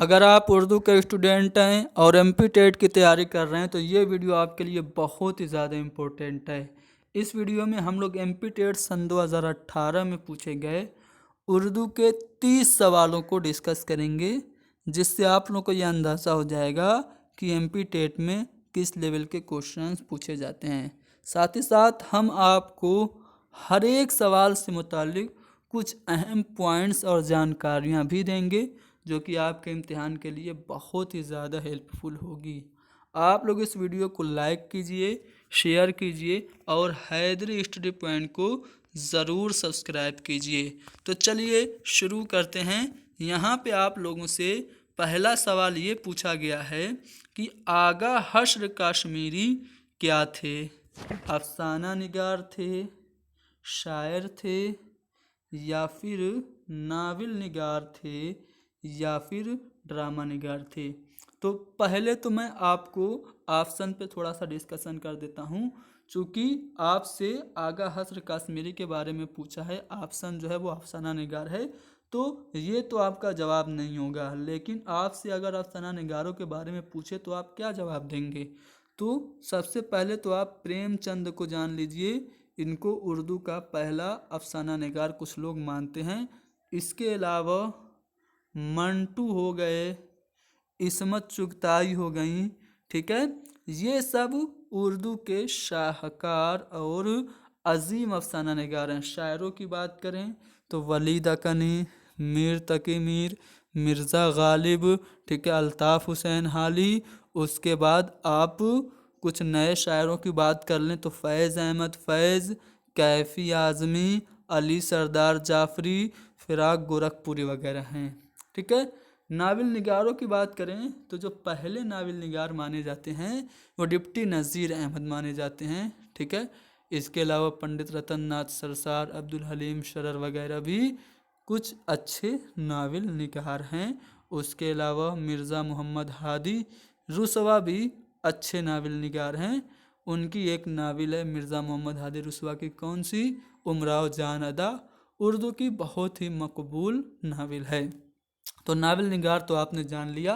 अगर आप उर्दू के स्टूडेंट हैं और एमपी टेट की तैयारी कर रहे हैं तो ये वीडियो आपके लिए बहुत ही ज़्यादा इम्पोर्टेंट है। इस वीडियो में हम लोग एमपी टेट सन 2018 में पूछे गए उर्दू के 30 सवालों को डिस्कस करेंगे, जिससे आप लोग को यह अंदाज़ा हो जाएगा कि एमपी टेट में किस लेवल के क्वेश्चंस पूछे जाते हैं। साथ ही साथ हम आपको हर एक सवाल से मुतालिक कुछ अहम पॉइंट्स और जानकारियाँ भी देंगे, जो कि आपके इम्तिहान के लिए बहुत ही ज़्यादा हेल्पफुल होगी। आप लोग इस वीडियो को लाइक कीजिए, शेयर कीजिए और हैदरी स्टडी पॉइंट को ज़रूर सब्सक्राइब कीजिए। तो चलिए शुरू करते हैं। यहाँ पे आप लोगों से पहला सवाल ये पूछा गया है कि आगा हश्र काश्मीरी क्या थे? अफसाना निगार थे, शायर थे, या फिर नावल निगार थे, या फिर ड्रामा निगार थे। तो पहले तो मैं आपको ऑप्शन पे थोड़ा सा डिस्कशन कर देता हूँ। चूँकि आपसे आगा हस्र काश्मीरी के बारे में पूछा है, ऑप्शन जो है वो अफसाना निगार है, तो ये तो आपका जवाब नहीं होगा। लेकिन आपसे अगर अफसाना निगारों के बारे में पूछे तो आप क्या जवाब देंगे? तो सबसे पहले तो आप प्रेमचंद को जान लीजिए। इनको उर्दू का पहला अफसाना निगार कुछ लोग मानते हैं। इसके अलावा मंटू हो गए, इस्मत चुगताई हो गई, ठीक है। ये सब उर्दू के शाहकार और अजीम अफसाना निगार हैं। शायरों की बात करें तो वलीद अकनी, मीर तकी मीर, मिर्ज़ा गालिब, ठीक है, अल्ताफ़ हुसैन हाली। उसके बाद आप कुछ नए शायरों की बात कर लें तो फैज़ अहमद फैज़, कैफ़ी आज़मी, अली सरदार जाफरी, फिराक गोरखपुरी वगैरह हैं, ठीक है। नावल निगारों की बात करें तो जो पहले नावल निगार माने जाते हैं वो डिप्टी नज़ीर अहमद माने जाते हैं, ठीक है। इसके अलावा पंडित रतन नाथ सरसार, अब्दुल हलीम शरर वगैरह भी कुछ अच्छे नावल निगार हैं। उसके अलावा मिर्ज़ा मोहम्मद हादी रुसवा भी अच्छे नावल निगार हैं। उनकी एक नावल है मिर्ज़ा मोहम्मद हादी रुसवा की, कौन सी? उमराव जान अदा, उर्दू की बहुत ही मकबूल नावल है। तो नावल निगार तो आपने जान लिया।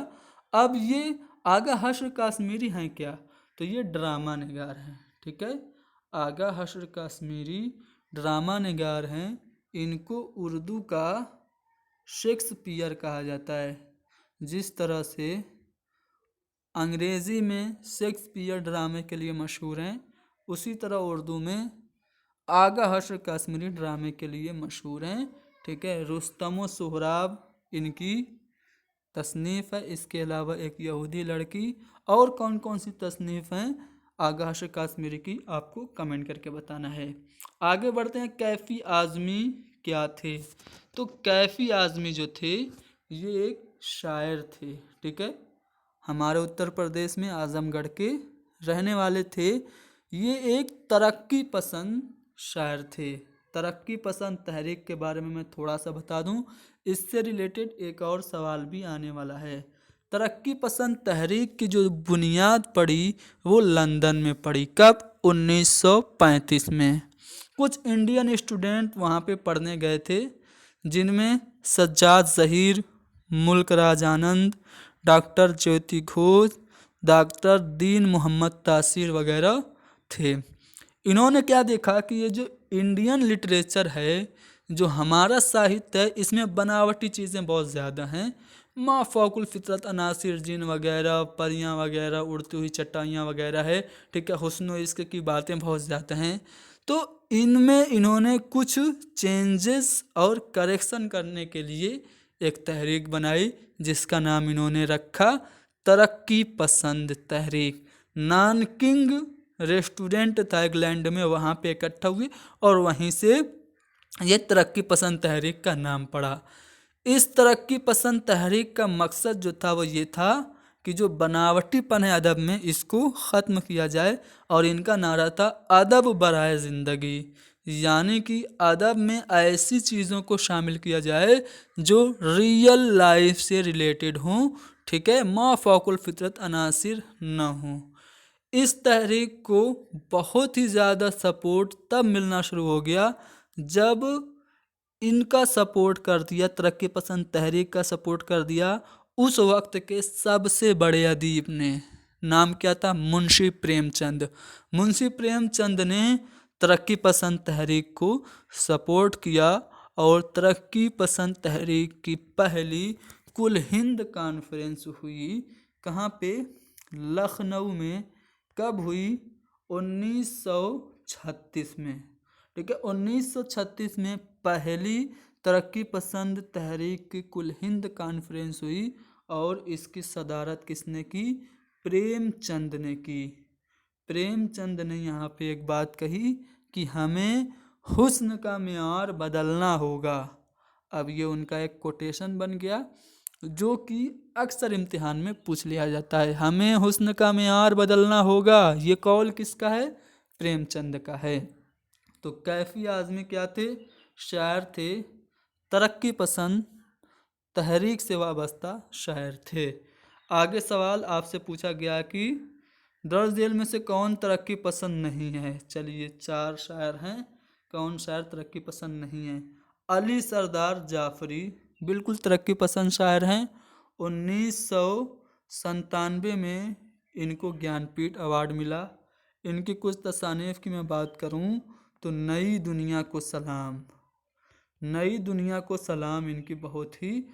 अब ये आगा हश्र काश्मीरी हैं क्या? तो ये ड्रामा निगार हैं, ठीक है। आगा हश्र काश्मीरी ड्रामा निगार हैं। इनको उर्दू का शेक्सपियर कहा जाता है। जिस तरह से अंग्रेज़ी में शेक्सपियर ड्रामे के लिए मशहूर हैं, उसी तरह उर्दू में आगा हश्र काश्मीरी ड्रामे के लिए मशहूर हैं, ठीक है। रुस्तम व सोहराब इनकी तसनीफ़ है। इसके अलावा एक यहूदी लड़की, और कौन कौन सी तसनीफ़ हैं आगा हश्र काश्मीरी की, आपको कमेंट करके बताना है। आगे बढ़ते हैं। कैफ़ी आज़मी क्या थे? तो कैफ़ी आज़मी जो थे ये एक शायर थे, ठीक है। हमारे उत्तर प्रदेश में आज़मगढ़ के रहने वाले थे। ये एक तरक्की पसंद शायर थे। तरक्की पसंद तहरीक के बारे में मैं थोड़ा सा बता दूं, इससे रिलेटेड एक और सवाल भी आने वाला है। तरक्की पसंद तहरीक की जो बुनियाद पड़ी वो लंदन में पड़ी। कब? 1935 में। कुछ इंडियन स्टूडेंट वहाँ पे पढ़ने गए थे, जिनमें सज्जाद ज़हीर, मुल्क राज आनंद, डॉक्टर ज्योति घोष, डॉक्टर दीन मोहम्मद तासीर वगैरह थे। इन्होंने क्या देखा कि ये जो इंडियन लिटरेचर है, जो हमारा साहित्य है, इसमें बनावटी चीज़ें बहुत ज़्यादा हैं। माँ फ़ौकुल फितरत अनासिर जिन वगैरह, परियाँ वगैरह, उड़ती हुई चट्टाइयाँ वगैरह है, ठीक है। हुस्न इश्क की बातें बहुत ज़्यादा हैं। तो इनमें इन्होंने कुछ चेंजेस और करेक्शन करने के लिए एक तहरीक बनाई, जिसका नाम इन्होंने रखा तरक्की पसंद तहरीक। नानकिंग रेस्टोरेंट था इंग्लैंड में, वहाँ पे इकट्ठा हुए और वहीं से ये तरक्की पसंद तहरीक का नाम पड़ा। इस तरक्की पसंद तहरीक का मकसद जो था वो ये था कि जो बनावटीपन है अदब में, इसको ख़त्म किया जाए। और इनका नारा था अदब बराए ज़िंदगी, यानी कि अदब में ऐसी चीज़ों को शामिल किया जाए जो रियल लाइफ से रिलेटेड हों, ठीक है। मा फ़ौकुल फितरत अनासिर न हों। इस तहरीक को बहुत ही ज़्यादा सपोर्ट तब मिलना शुरू हो गया जब इनका सपोर्ट कर दिया, तरक्की पसंद तहरीक का सपोर्ट कर दिया उस वक्त के सबसे बड़े अदीब ने। नाम क्या था? मुंशी प्रेमचंद। मुंशी प्रेमचंद ने तरक्की पसंद तहरीक को सपोर्ट किया और तरक्की पसंद तहरीक की पहली कुल हिंद कॉन्फ्रेंस हुई। कहाँ पे? लखनऊ में। कब हुई? 1936 में। ठीक है, 1936 में पहली तरक्की पसंद तहरीक की कुल हिंद कॉन्फ्रेंस हुई और इसकी सदारत किसने की? प्रेमचंद ने की। प्रेमचंद ने यहाँ पे एक बात कही कि हमें हुस्न का मेयार बदलना होगा। अब ये उनका एक कोटेशन बन गया जो कि अक्सर इम्तिहान में पूछ लिया जाता है। हमें हुस्न का मेयार बदलना होगा, ये कौल किसका है? प्रेमचंद का है। तो कैफी आज़मी क्या थे? शायर थे, तरक्की पसंद तहरीक से वाबस्ता शायर थे। आगे सवाल आपसे पूछा गया कि दर्ज झेल में से कौन तरक्की पसंद नहीं है? चलिए 4 शायर हैं, कौन शायर तरक्की पसंद नहीं है? अली सरदार जाफरी बिल्कुल तरक्की पसंद शायर हैं। 1997 में इनको ज्ञानपीठ अवार्ड मिला। इनकी कुछ तसानीफ की मैं बात करूं तो नई दुनिया को सलाम, नई दुनिया को सलाम इनकी बहुत ही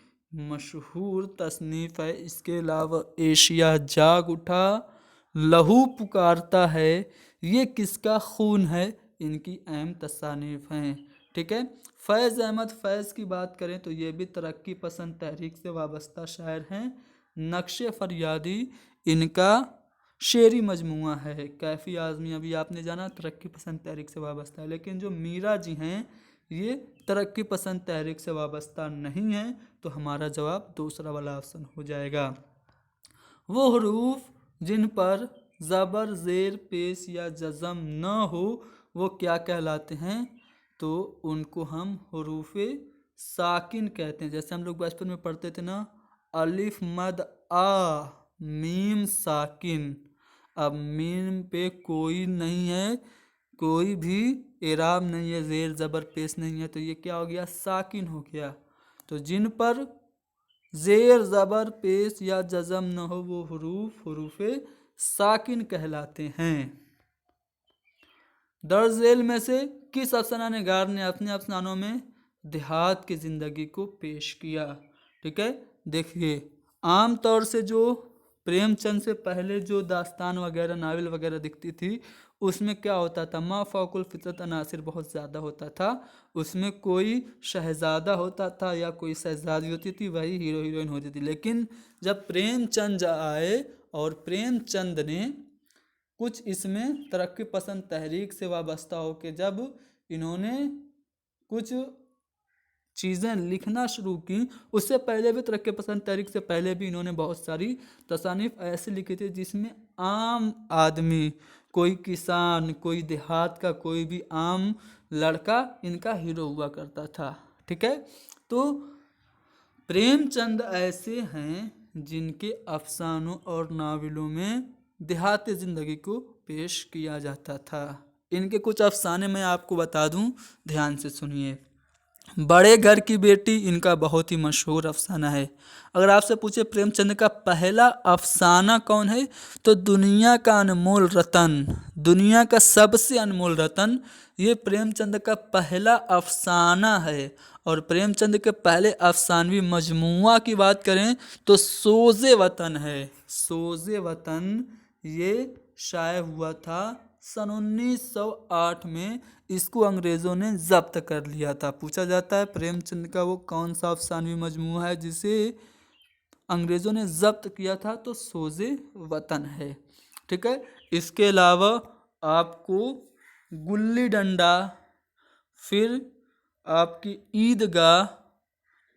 मशहूर तसनीफ़ है। इसके अलावा एशिया जाग उठा, लहू पुकारता है, ये किसका खून है, इनकी अहम तसानीफ़ हैं। ठीक है, फैज़ अहमद फैज़ की बात करें तो ये भी तरक्की पसंद तहरीक से वाबस्ता शायर हैं। नक्शे फरियादी इनका शेरी मजमुआ है। कैफी आज़मी अभी आपने जाना तरक्की पसंद तहरीक से वाबस्ता है, लेकिन जो मीरा जी हैं ये तरक्की पसंद तहरीक से वाबस्ता नहीं है। तो हमारा जवाब दूसरा वाला ऑप्शन हो जाएगा। वो हरूफ जिन पर ज़बर ज़ेर पेश या जज़म न हो वो क्या कहलाते हैं? तो उनको हम हरूफ साकिन कहते हैं। जैसे हम लोग बचपन में पढ़ते थे ना, अलिफ मद आ मीम साकिन। अब मीम पे कोई नहीं है, कोई भी एराब नहीं है, ज़ेर ज़बर पेश नहीं है, तो ये क्या हो गया? साकिन हो गया। तो जिन पर ज़ेर ज़बर पेश या जज़म न हो वो हरूफ साकिन कहलाते हैं। दर्ज झेल में से किस अफसानानिगार ने अपने अफसानों में देहात की ज़िंदगी को पेश किया? ठीक है, देखिए आम तौर से जो प्रेमचंद से पहले जो दास्तान वगैरह नावल वगैरह दिखती थी उसमें क्या होता था? मा फ़ौकुल फितरत अनासिर बहुत ज़्यादा होता था। उसमें कोई शहज़ादा होता था या कोई शहज़ादी होती थी, वही हीरो हीरोइन होती थी। लेकिन जब प्रेमचंद आए और प्रेमचंद ने कुछ इसमें तरक्की पसंद तहरीक से वाबस्ता होकर जब इन्होंने कुछ चीज़ें लिखना शुरू की, उससे पहले भी तरक्की पसंद तहरीक से पहले भी इन्होंने बहुत सारी तसानीफ ऐसे लिखी थी जिसमें आम आदमी, कोई किसान, कोई देहात का कोई भी आम लड़का इनका हीरो हुआ करता था। ठीक है, तो प्रेमचंद ऐसे हैं जिनके अफसानों और नावलों में देहाती ज़िंदगी को पेश किया जाता था। इनके कुछ अफसाने मैं आपको बता दूं, ध्यान से सुनिए। बड़े घर की बेटी इनका बहुत ही मशहूर अफसाना है। अगर आपसे पूछे प्रेमचंद का पहला अफसाना कौन है तो दुनिया का अनमोल रतन, दुनिया का सबसे अनमोल रतन, ये प्रेमचंद का पहला अफसाना है। और प्रेमचंद के पहले अफसानवी मजमुआ की बात करें तो सोज़े वतन है। सोज़े वतन ये शाये हुआ था सन 1908 में। इसको अंग्रेज़ों ने जब्त कर लिया था। पूछा जाता है प्रेमचंद का वो कौन सा अफसानवी मजमुआ है जिसे अंग्रेज़ों ने जब्त किया था, तो सोज़े वतन है। ठीक है, इसके अलावा आपको गुल्ली डंडा, फिर आपकी ईदगाह,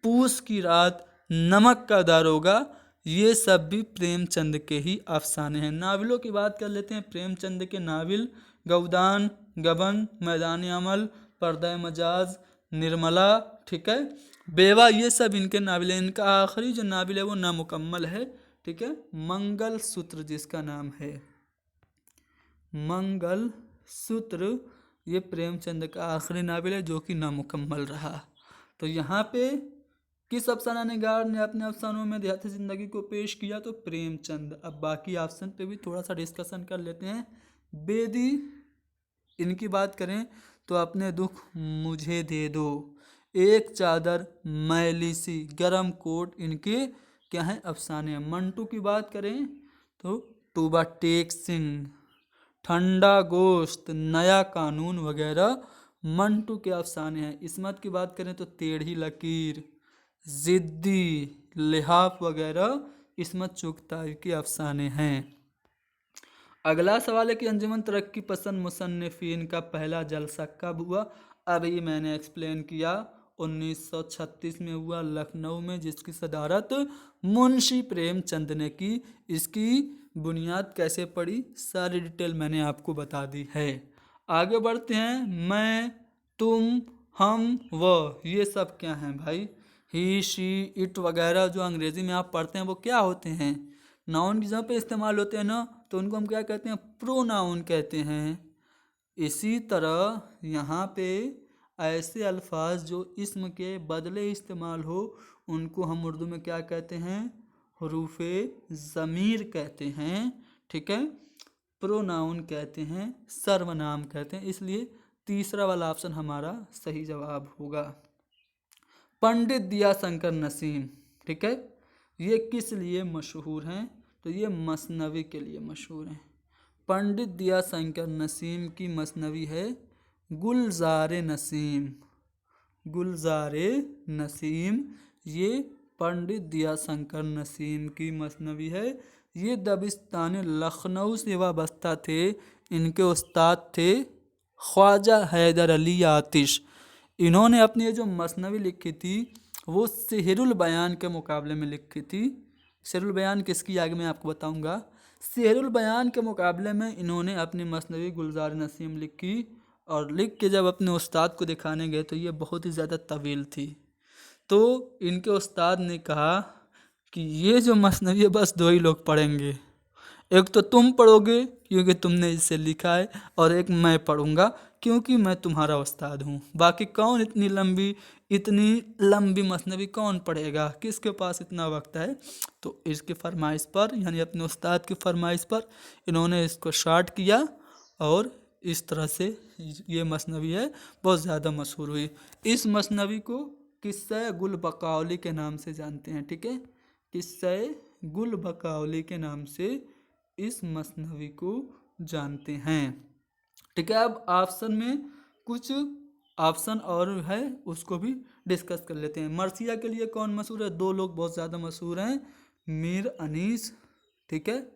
पूस की रात, नमक का दारोगा, ये सब भी प्रेमचंद के ही अफसाने हैं। नावलों की बात कर लेते हैं। प्रेमचंद के नावल गौदान, गबन, मैदान अमल, पर्दा मजाज, निर्मला, ठीक है, बेवा, ये सब इनके नावल हैं। इनका आखिरी जो नावल है वो नामुकम्मल है। ठीक है, मंगल सूत्र जिसका नाम है, मंगल सूत्र, ये प्रेमचंद का आखिरी नावल है जो कि नामुकम्मल रहा। तो यहाँ पे किस अफसाना निगार ने अपने अफसानों में देहाती जिंदगी को पेश किया? तो प्रेमचंद। अब बाकी ऑप्शन पे भी थोड़ा सा डिस्कशन कर लेते हैं। बेदी, इनकी बात करें तो अपने दुख मुझे दे दो, एक चादर मैली सी, गरम कोट, इनके क्या हैं? अफसाने हैं। मंटू की बात करें तो टूबा टेक सिंह, ठंडा गोश्त, नया कानून वगैरह मंटू के अफसाने हैं। इस्मत की बात करें तो टेढ़ी लकीर, जिद्दी, लिहाफ वगैरह इस्मत चुगताई के अफसाने हैं। अगला सवाल है कि अंजुमन तरक्की पसंद मुसन्निफीन का पहला जलसा कब हुआ? अभी मैंने एक्सप्लेन किया, 1936 में हुआ लखनऊ में, जिसकी सदारत मुंशी प्रेमचंद ने की। इसकी बुनियाद कैसे पड़ी, सारी डिटेल मैंने आपको बता दी है। आगे बढ़ते हैं। मैं, तुम, हम, वह, ये सब क्या हैं भाई? ही, शी, इट वगैरह जो अंग्रेजी में आप पढ़ते हैं वो क्या होते हैं? नाउन की जगह पे इस्तेमाल होते हैं ना, तो उनको हम क्या कहते हैं? प्रोनाउन कहते हैं। इसी तरह यहाँ पे ऐसे अल्फाज जो इस्म के बदले इस्तेमाल हो उनको हम उर्दू में क्या कहते हैं? हरूफे ज़मीर कहते हैं। ठीक है, प्रोनाउन कहते हैं, सर्वनाम कहते हैं। इसलिए तीसरा वाला ऑप्शन हमारा सही जवाब होगा। पंडित दिया शंकर नसीम, ठीक है, ये किस लिए मशहूर हैं? तो ये मसनवी के लिए मशहूर हैं। पंडित दिया शंकर नसीम की मसनवी है गुलज़ारे नसीम। गुलज़ारे नसीम ये पंडित दिया शंकर नसीम की मसनवी है। ये दबिस्तान लखनऊ से वाबस्ता थे। इनके उस्ताद थे ख्वाजा हैदर अली आतिश। इन्होंने अपनी जो मसनवी लिखी थी वो सेहरुल बयान के मुकाबले में लिखी थी। सेहरुल बयान किसकी, आगे मैं आपको बताऊंगा। सेहरुल बयान के मुकाबले में इन्होंने अपनी मसनवी गुलज़ार नसीम लिखी, और लिख के जब अपने उस्ताद को दिखाने गए तो ये बहुत ही ज़्यादा तवील थी। तो इनके उस्ताद ने कहा कि ये जो मसनवी है बस दो ही लोग पढ़ेंगे, एक तो तुम पढ़ोगे क्योंकि तुमने इसे लिखा है, और एक मैं पढ़ूंगा क्योंकि मैं तुम्हारा उस्ताद हूँ। बाकी कौन इतनी लंबी मसनवी कौन पढ़ेगा, किसके पास इतना वक्त है? तो इसकी फरमाइश पर, यानी अपने उस्ताद की फरमाइश पर इन्होंने इसको शॉर्ट किया, और इस तरह से ये मसनवी है बहुत ज़्यादा मशहूर हुई। इस मसनवी को किस्सा गुल बकावली के नाम से जानते हैं। ठीक है, किस्सा गुल बकावली के नाम से इस मसनवी को जानते हैं। ठीक है, अब ऑप्शन में कुछ ऑप्शन और है, उसको भी डिस्कस कर लेते हैं। मर्सिया के लिए कौन मशहूर है? दो लोग बहुत ज़्यादा मशहूर हैं, मीर अनीस। ठीक है,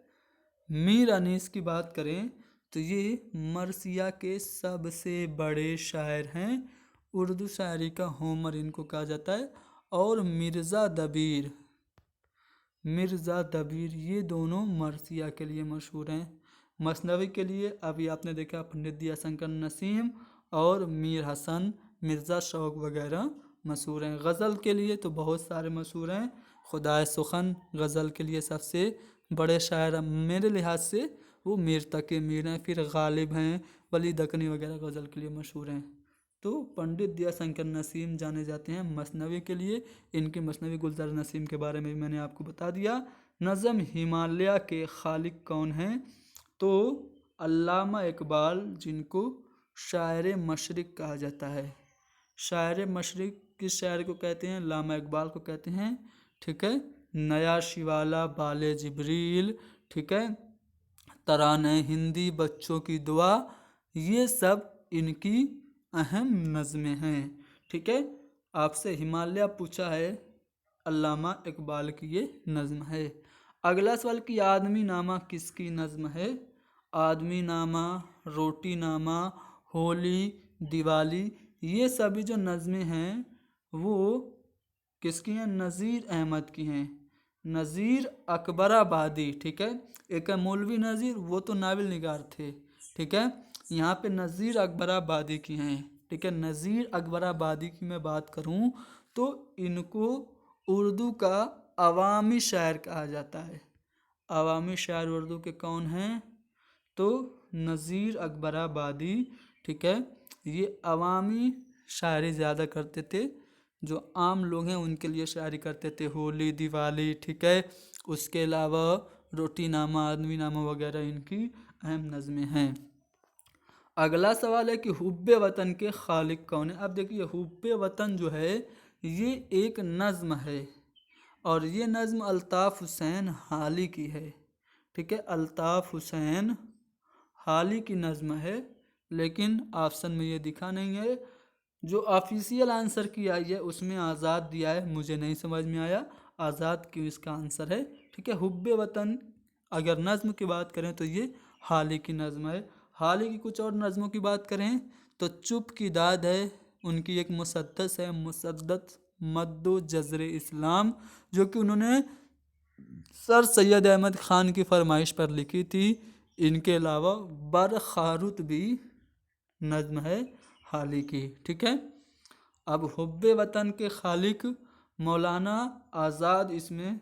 मीर अनीस की बात करें तो ये मर्सिया के सबसे बड़े शायर हैं। उर्दू शायरी का होमर इनको कहा जाता है। और मिर्ज़ा दबीर ये दोनों मर्सिया के लिए मशहूर हैं। मसनवी के लिए अभी आपने देखा पंडित दिया शंकर नसीम और मीर हसन, मिर्ज़ा शौक वगैरह मशहूर हैं। गज़ल के लिए तो बहुत सारे मशहूर हैं। खुदाए सुखन गज़ल के लिए सबसे बड़े शायर मेरे लिहाज से वो मीर तकी मीर हैं। फिर गालिब हैं, वली दकनी वगैरह गज़ल के लिए मशहूर हैं। तो पंडित दिया शंकर नसीम जाने जाते हैं मसनवी के लिए। इनके मसनवी गुलजार नसीम के बारे में भी मैंने आपको बता दिया। नज़म हिमालय के खालिक कौन हैं? तो अल्लामा इकबाल, जिनको शायर मशरिक कहा जाता है। शायर मशरिक किस शायर को कहते हैं? अल्लामा इकबाल को कहते हैं। ठीक है, नया शिवाला, बाले जिब्रील, ठीक है, तराने हिंदी, बच्चों की दुआ, ये सब इनकी अहम नज़में हैं। ठीक है, आपसे हिमालय पूछा है, अल्लामा इकबाल की ये नज़म है। अगला सवाल कि आदमी नामा किसकी नज़म है? आदमी नामा, रोटी नामा, होली, दिवाली, ये सभी जो नज़में हैं वो किसकी हैं? नज़ीर अहमद की हैं। नज़ीर अकबराबादी। ठीक है, एक है मौलवी नज़ीर, वो तो नावल निगार थे। ठीक है, यहाँ पे नज़ीर अकबराबादी की हैं। ठीक है, नज़ीर अकबराबादी की मैं बात करूँ तो इनको उर्दू का अवामी शायर कहा जाता है। अवामी शायर उर्दू के कौन हैं? तो नज़ीर अकबराबादी। ठीक है, ये अवामी शायरी ज़्यादा करते थे। जो आम लोग हैं उनके लिए शायरी करते थे, होली, दिवाली, ठीक है। उसके अलावा रोटी नामा, आदमी नामा वगैरह इनकी अहम नज़में हैं। अगला सवाल है कि हुब्बे वतन के खालिक कौन है। अब देखिए हुब्बे वतन जो है ये एक नज़्म है और ये नज़्म अल्ताफ़ हुसैन हाली की है, ठीक है। अल्ताफ़ हुसैन हाली की नज़्म है, लेकिन ऑप्शन में ये दिखा नहीं है। जो ऑफिशियल आंसर की आई है उसमें आज़ाद दिया है, मुझे नहीं समझ में आया आज़ाद क्यों इसका आंसर है, ठीक है। हुब्बे वतन अगर नज़्म की बात करें तो ये हाली की नज़्म है। हाली की कुछ और नज़्मों की बात करें तो चुप की दाद है, उनकी एक मुसद्दस है, मुसद्दत मद्दो जज़र इस्लाम, जो कि उन्होंने सर सैयद अहमद ख़ान की फरमाइश पर लिखी थी। इनके अलावा बर खारुत भी नज़्म है हाली की, ठीक है। अब हुब्बे वतन के खालिक मौलाना आज़ाद इसमें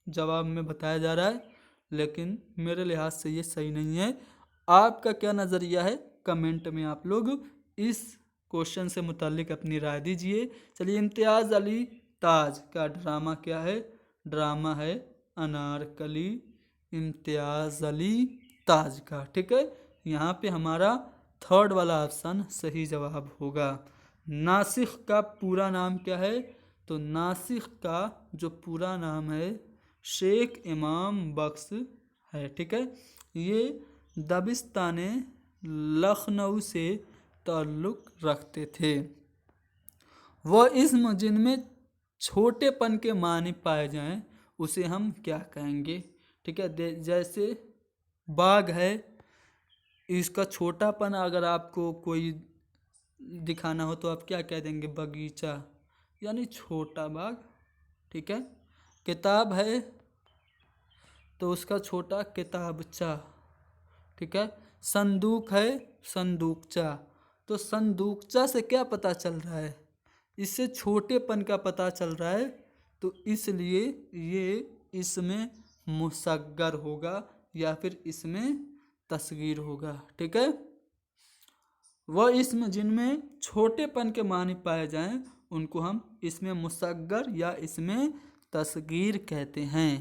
जवाब में बताया जा रहा है, लेकिन मेरे लिहाज से ये सही नहीं है। आपका क्या नज़रिया है कमेंट में आप लोग इस क्वेश्चन से मुताल्लिक अपनी राय दीजिए। चलिए, इम्तियाज़ अली ताज का ड्रामा क्या है। ड्रामा है अनारकली, इम्तियाज़ अली ताज का, ठीक है। यहाँ पे हमारा थर्ड वाला ऑप्शन सही जवाब होगा। नासिख का पूरा नाम क्या है। तो नासिख का जो पूरा नाम है शेख इमाम बख्श है, ठीक है। ये दबिस्तान लखनऊ से ताल्लुक़ रखते थे। वह इसम जिनमें छोटेपन के मानी पाए जाएं उसे हम क्या कहेंगे, ठीक है। जैसे बाग है, इसका छोटापन अगर आपको कोई दिखाना हो तो आप क्या कह देंगे, बगीचा, यानी छोटा बाग, ठीक है। किताब है तो उसका छोटा किताबचा, ठीक है। संदूक है संदूकचा, तो संदूकचा से क्या पता चल रहा है, इससे छोटेपन का पता चल रहा है, तो इसलिए ये इसमें मुसग्गर होगा या फिर इसमें तस्गीर होगा, ठीक है। वह इसमें जिनमें छोटेपन के मानी पाए जाएं उनको हम इसमें मुसग्गर या इसमें तस्गीर कहते हैं।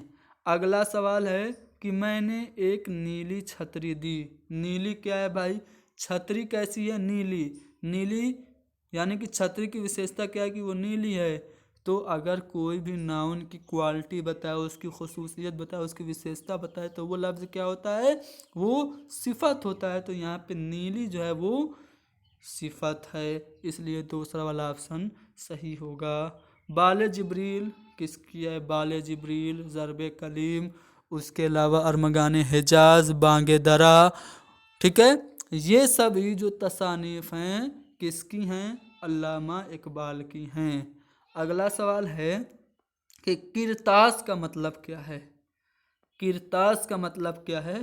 अगला सवाल है कि मैंने एक नीली छतरी दी। नीली क्या है भाई, छतरी कैसी है, नीली। नीली यानी कि छतरी की विशेषता क्या है कि वो नीली है। तो अगर कोई भी नाउन की क्वालिटी बताए, उसकी खुसूसियत बताए, उसकी विशेषता बताए, तो वो लफ्ज़ क्या होता है, वो सिफत होता है। तो यहाँ पे नीली जो है वो सिफत है, इसलिए दूसरा वाला ऑप्शन सही होगा। बाले जिब्रील किसकी है, बाले जिब्रील, ज़रबे कलीम, उसके अलावा अरमगान हिजाज, बांगे दरा, ठीक है। ये सभी जो तसानीफ़ हैं किसकी हैं, अल्लामा इकबाल की हैं। अगला सवाल है कि किरतास का मतलब क्या है। किरतास का मतलब क्या है,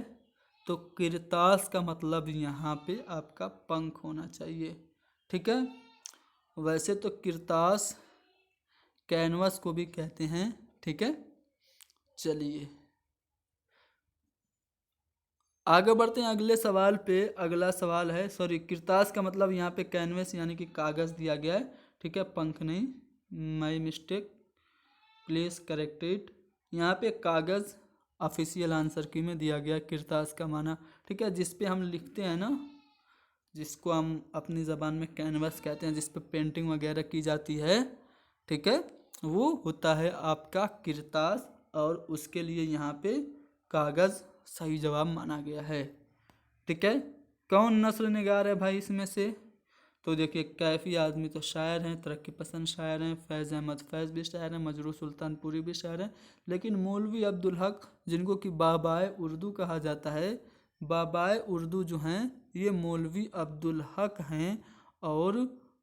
तो किरतास का मतलब यहाँ पे आपका पंख होना चाहिए, ठीक है। वैसे तो किरतास कैनवस को भी कहते हैं, ठीक है। चलिए आगे बढ़ते हैं अगले सवाल पे। अगला सवाल है, सॉरी, किरतास का मतलब यहाँ पे कैनवस यानी कि कागज़ दिया गया है, ठीक है, पंख नहीं, my mistake, please correct it. यहाँ पे कागज़ ऑफिशियल आंसर की में दिया गया किरतास का माना, ठीक है, जिस पे हम लिखते हैं ना, जिसको हम अपनी ज़बान में कैनवस कहते हैं, जिस पे पेंटिंग वगैरह की जाती है, ठीक है, वो होता है आपका किरतास। और उसके लिए यहाँ पे कागज़ सही जवाब माना गया है, ठीक है। कौन नस्ल निगार है भाई इसमें से, तो देखिए कैफ़ी आदमी तो शायर हैं, तरक्की पसंद शायर हैं, फैज़ अहमद फैज़ भी शायर हैं, मजरू सुल्तानपुरी भी शायर हैं, लेकिन मौलवी अब्दुल हक जिनको कि बाबाए उर्दू कहा जाता है, बाबाए उर्दू जो हैं ये मौलवी अब्दुल हक हैं। और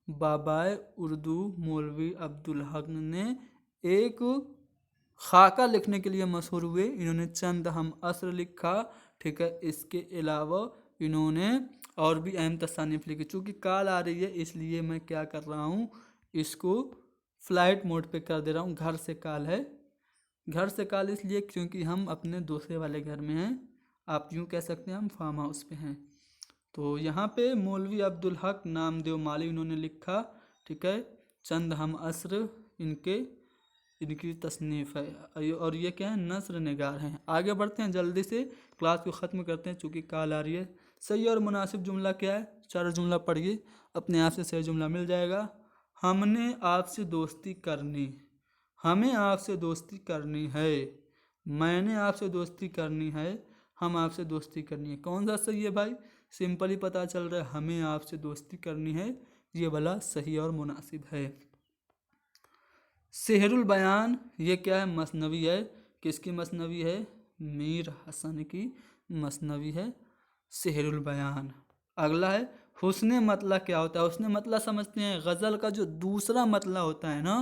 बाबाए उर्दू मौलवी अब्दुल हक ने एक खाका लिखने के लिए मशहूर हुए। इन्होंने चंद हम असर लिखा, ठीक है। इसके अलावा इन्होंने और भी अहम तसानीफ लिखी। चूँकि कॉल आ रही है इसलिए मैं क्या कर रहा हूँ, इसको फ्लाइट मोड पे कर दे रहा हूँ। घर से कॉल है, घर से कॉल इसलिए क्योंकि हम अपने दूसरे वाले घर में हैं, आप यूँ कह सकते हैं हम फार्म हाउस पे हैं। तो यहाँ पे मौलवी अब्दुल हक नामदेव माली इन्होंने लिखा, ठीक है। चंद हम असर इनकी तसनीफ़ है। और ये क्या है, नस्र निगार हैं। आगे बढ़ते हैं, जल्दी से क्लास को ख़त्म करते हैं चूँकि कॉल आ रही है। सही और मुनासिब जुमला क्या है, चार जुमला पढ़िए, अपने आप से सही जुमला मिल जाएगा। हमने आपसे दोस्ती करनी, हमें आपसे दोस्ती करनी है, मैंने आपसे दोस्ती करनी है, हम आपसे दोस्ती करनी है। कौन सा सही है भाई, सिंपल ही पता चल रहा है, हमें आपसे दोस्ती करनी है, ये वाला सही और मुनासिब है। सेहरुल बयान, ये क्या है, मसनवी है। किसकी मसनवी है, मीर हसन की मसनवी है सेहरुल बयान। अगला है हुस्न मतला। क्या होता है हुस्न मतला, समझते हैं, गज़ल का जो दूसरा मतला होता है ना,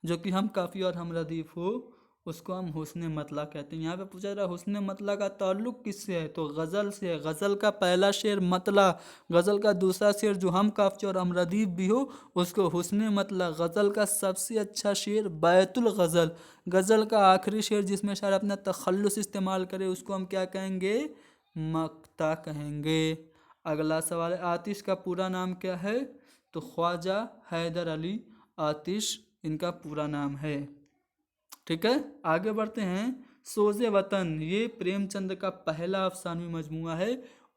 जो कि हम काफ़ी और हम रदीफ हो, उसको हम हुस्न मतला कहते हैं। यहाँ पे पूछा जा रहा है हुस्न मतला का ताल्लुक़ किससे है, तो गज़ल से है। गज़ल का पहला शेर मतला, गज़ल का दूसरा शेर जो हम काफ़ी और हम रदीफ भी हो, उसको हुस्न मतला। गज़ल का सबसे अच्छा शेर बैतुल गज़ल, गज़ल का आखिरी शेर जिसमें शायर अपना तखल्लुस इस्तेमाल करे, उसको हम क्या कहेंगे, मक्ता कहेंगे। अगला सवाल है आतिश का पूरा नाम क्या है, तो ख्वाजा हैदर अली आतिश इनका पूरा नाम है। ठीक है, आगे बढ़ते हैं। सोज़े वतन, ये प्रेमचंद का पहला अफसानवी मजमूआ है,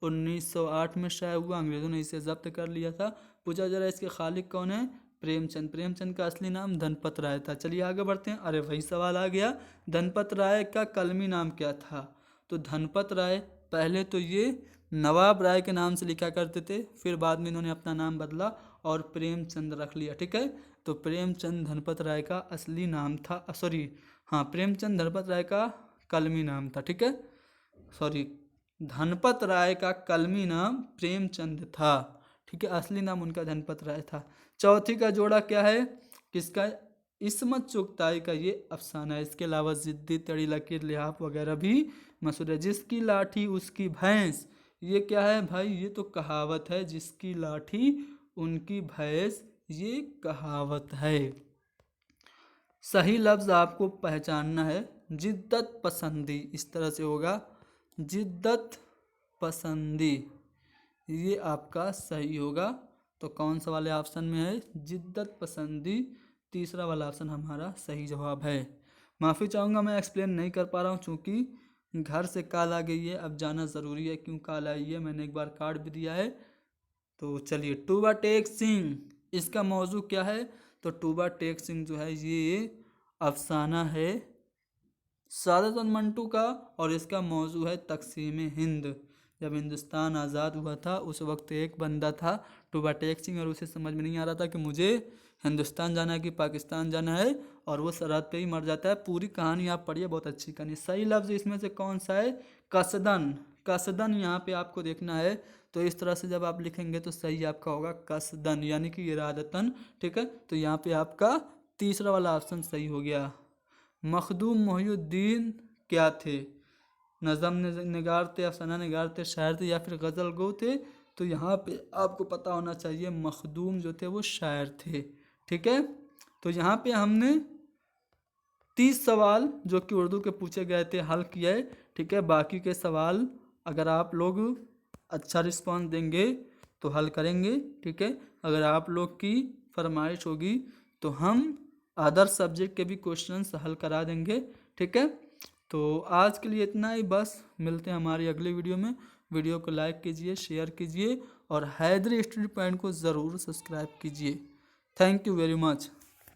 1908 में शाया हुआ, अंग्रेज़ों ने इसे जब्त कर लिया था। पूछा जा रहा है इसके खालिक कौन है, प्रेमचंद। प्रेमचंद का असली नाम धनपत राय था। चलिए आगे बढ़ते हैं। अरे वही सवाल आ गया, धनपत राय का कलमी नाम क्या था, तो धनपत राय पहले तो ये नवाब राय के नाम से लिखा करते थे, फिर बाद में इन्होंने अपना नाम बदला और प्रेमचंद रख लिया। ठीक है, तो प्रेमचंद धनपत राय का असली नाम था, सॉरी हाँ, प्रेमचंद धनपत राय का कलमी नाम था। ठीक है, सॉरी, धनपत राय का कलमी नाम प्रेमचंद था। ठीक है, असली नाम उनका धनपत राय था। चौथी का जोड़ा क्या है, किसका, इस्मत चुगताई का ये अफसाना है। इसके अलावा जिद्दी, तड़ी लकीर, लिहाफ वगैरह भी मशहूर है। जिसकी लाठी उसकी भैंस, ये क्या है भाई, ये तो कहावत है, जिसकी लाठी उनकी भैंस, ये कहावत है। सही लफ्ज़ आपको पहचानना है, जिद्दत पसंदी, इस तरह से होगा, जिद्दत पसंदी, ये आपका सही होगा। तो कौन सा वाले ऑप्शन में है, जिद्दत पसंदी, तीसरा वाला ऑप्शन हमारा सही जवाब है। माफ़ी चाहूँगा मैं एक्सप्लेन नहीं कर पा रहा हूँ, चूँकि घर से कॉल आ गई है, अब जाना ज़रूरी है। क्यों कॉल आई है, मैंने एक बार कार्ड भी दिया है। तो चलिए, टूबा टेक सिंह, इसका मौजू क्या है, तो टूबा टेक सिंह जो है ये अफसाना है सादत मंटू का, और इसका मौजू है तकसीम हिंद। जब हिंदुस्तान आज़ाद हुआ था उस वक्त एक बंदा था टूबा टेक सिंह, और उसे समझ में नहीं आ रहा था कि मुझे हिंदुस्तान जाना है कि पाकिस्तान जाना है, और वो सरहद पे ही मर जाता है। पूरी कहानी आप पढ़िए, बहुत अच्छी कहानी। सही लफ्ज़ इसमें से कौन सा है, कसदन। कसदन यहाँ पे आपको देखना है, तो इस तरह से जब आप लिखेंगे तो सही आपका होगा कसदन, यानी कि इरादतन। ठीक है, तो यहाँ पे आपका तीसरा वाला ऑप्शन सही हो गया। मखदूम मोहिउद्दीन क्या थे, नज़म निगार थे, अफसाना निगार थे, शायर थे, या फिर गज़ल गो थे, तो यहाँ पे आपको पता होना चाहिए मखदूम जो थे वो शायर थे। ठीक है, तो यहाँ पे हमने 30 सवाल जो कि उर्दू के पूछे गए थे हल किया है। ठीक है, बाकी के सवाल अगर आप लोग अच्छा रिस्पांस देंगे तो हल करेंगे। ठीक है, अगर आप लोग की फरमाइश होगी तो हम अदर सब्जेक्ट के भी क्वेश्चंस हल करा देंगे। ठीक है, तो आज के लिए इतना ही, बस मिलते हैं हमारी अगली वीडियो में। वीडियो को लाइक कीजिए, शेयर कीजिए, और हैदरी स्टडी पॉइंट को ज़रूर सब्सक्राइब कीजिए। Thank you very much.